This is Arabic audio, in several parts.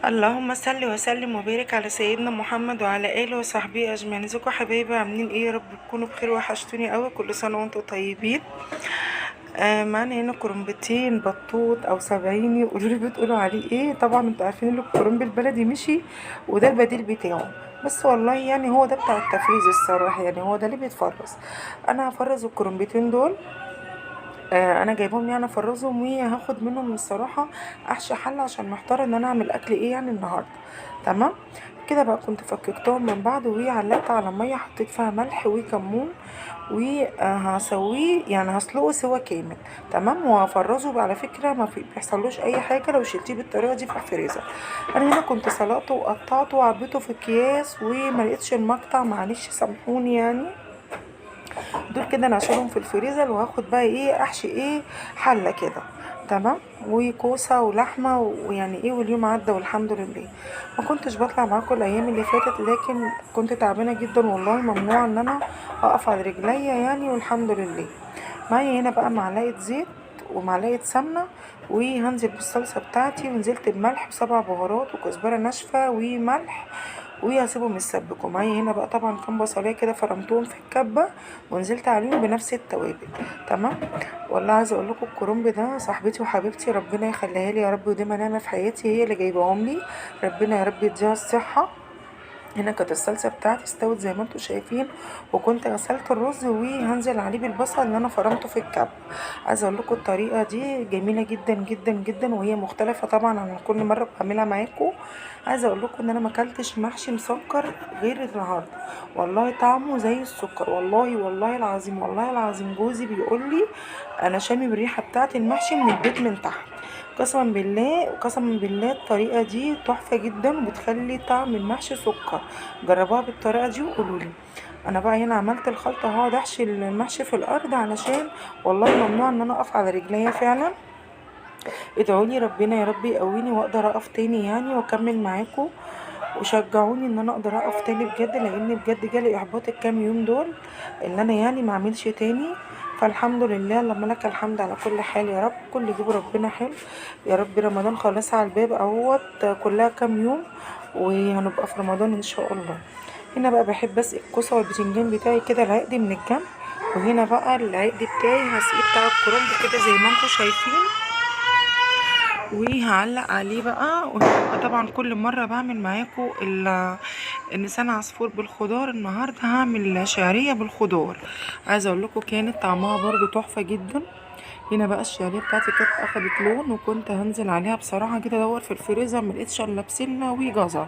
اللهم صل وسلم وبارك على سيدنا محمد وعلى اله وصحبه اجمعين. ازيكم يا حبايبي؟ عاملين ايه؟ يا رب تكونوا بخير، وحشتوني قوي. كل سنه وانتم طيبين. معانا هنا كرنبتين بطوط او سبعيني، قولوا لي بتقولوا عليه ايه. طبعا انتوا عارفين ان الكرنب البلدي مشي وده البديل بتاعه، بس والله يعني هو ده بتاع التفريز الصراحه، يعني هو ده اللي بيتفرز. انا هفرز الكرنبتين دول. انا جايبهم يعني افرزهم، وهاخد منهم الصراحه احشي حله، عشان محتاره ان انا اعمل اكل ايه يعني النهارده. تمام. كده بقى كنت فككتهم من بعض، وعلقت على ميه حطيت فيها ملح وكمون، وهسويه يعني هسلقه سوا كامل. تمام. وهفرزه بقى على فكره ما بيحصلوش اي حاجه لو شلتيه بالطريقه دي في الفريزر. انا هنا كنت سلقته وقطعته وعبيته في اكياس، وما لقيتش المقطع، معلش سامحوني يعني. دول كده انا هشيلهم في الفريزر، وهاخد بقى ايه احشي ايه حله كده. تمام. وكوسه ولحمه ويعني ايه، واليوم عدى والحمد لله. ما كنتش بطلع معاكم الايام اللي فاتت، لكن كنت تعبانه جدا والله، ممنوع ان انا اقف على رجليا يعني، والحمد لله. معايا هنا بقى معلقه زيت ومعلقه سمنه، وهنزل بالصلصه بتاعتي، ونزلت بملح وسبع بهارات وكزبره ناشفه وملح، وهسيبهم يتسبكوا. معايا هنا بقى طبعا كام بصلايه كده فرمتهم في الكبه، ونزلت عليهم بنفس التوابل. تمام. والله عايزه اقول لكم الكرنب ده صاحبتي وحبيبتي، ربنا يخليها لي يا رب ودايما نعمه في حياتي، هي اللي جايباهم لي. ربنا يا رب يديها الصحه. هنا كانت الصلصه بتاعتي استوت زي ما انتم شايفين، وكنت غسلت الرز وهنزل عليه بالبصل اللي انا فرمته في الكب. عايزه اقول لكم الطريقه دي جميله جدا جدا جدا، وهي مختلفه طبعا عن كل مره بعملها معاكم. عايزه اقول لكم ان انا ما اكلتش محشي مسكر غير النهارده، والله طعمه زي السكر، والله والله العظيم والله العظيم. جوزي بيقول لي انا شامم الريحه بتاعه المحشي من البيت من تحت. قسما بالله قسما بالله الطريقه دي تحفه جدا، وبتخلي طعم المحشي سكر. جربوها بالطريقه دي وقولوا لي. انا بقى هنا عملت الخلطه، هقعد احشي المحشي في الارض، علشان والله ممنوع ان انا اقف على رجليا فعلا. ادعولي ربنا يا رب يقويني واقدر اقف تاني يعني واكمل معاكم، وشجعوني ان انا اقدر اقف تاني بجد، لان بجد جالي احباط الكام يوم دول، اللي انا يعني ما اعملش تاني. فالحمد لله، اللهم لك الحمد على كل حال يا رب. كل جيب ربنا حلو يا رب. رمضان خلاص على الباب اهوت، كلها كام يوم وهنبقى في رمضان ان شاء الله. هنا بقى بحب اسقي الكوسه والبتنجان بتاعي كده العقد من الجنب، وهنا بقى العقد بتاعي هسقيه بتاع الكرنب كده زي ما انتم شايفين، وهعلق عليه بقى. وهبقى طبعا كل مره بعمل معاكم اللسان عصفور بالخضار، النهارده هعمل شعريه بالخضار. عايزه اقول لكم كانت طعمها برضو تحفه جدا. هنا بقى الشعريه بتاعتي كانت اخدت لون، وكنت هنزل عليها بصراحه كده ادور في الفريزر، ملقتش الا بسله وجزر،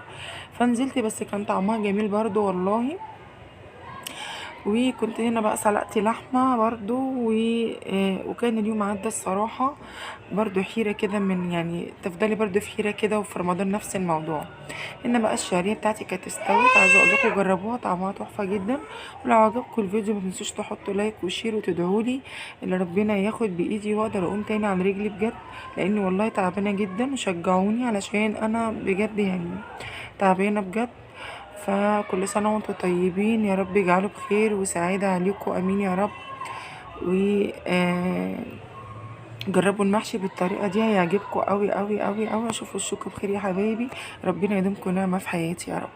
فنزلت بس كان طعمها جميل برضو والله. وكنت هنا بقى سلقت لحمة برضو وكان اليوم عدى الصراحة برضو حيرة كده، من يعني تفضلي برضو في حيرة كده، وفي رمضان نفس الموضوع. هنا بقى الشعرية بتاعتي كانت استوت، عايزة اقول لكم جربوها طعمها تحفة جدا. ولو عجبكم الفيديو ما تنسوش تحطوا لايك وشير وتدعولي ان ربنا ياخد بايدي واقدر اقوم تاني على رجلي بجد، لاني والله تعبانة جدا، وشجعوني علشان انا بجد يعني تعبانة بجد. فكل سنة وانتم طيبين، يا رب يجعله بخير وسعادة عليكم، امين يا رب. و جربوا المحشي بالطريقة دي هيعجبكم قوي قوي قوي قوي. اشوف وشكم بخير يا حبايبي، ربنا يديمكم نعمة في حياتي يا رب.